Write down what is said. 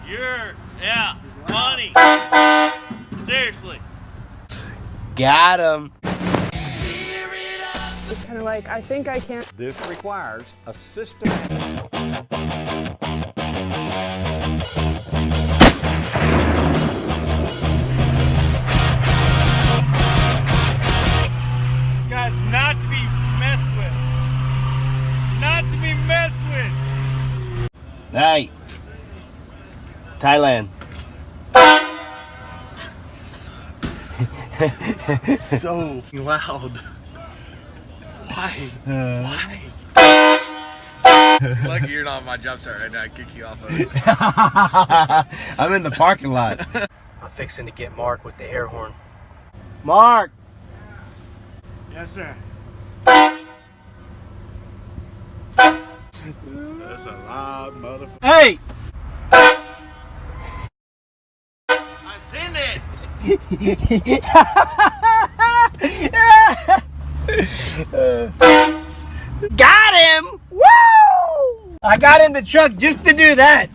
Yeah, funny. Seriously. Got him. It's kind of like, I think I can. This requires a systematic. This guy's not to be messed with. Not to be messed with. Hey. Thailand. So loud. Why? Why? Lucky you're not on my job site right now. I'd kick you off of it. I'm in the parking lot. I'm fixing to get Mark with the air horn. Mark! Yes, sir. That's a loud motherfucker. Hey! I seen it. Got him! Woo! I got in the truck just to do that.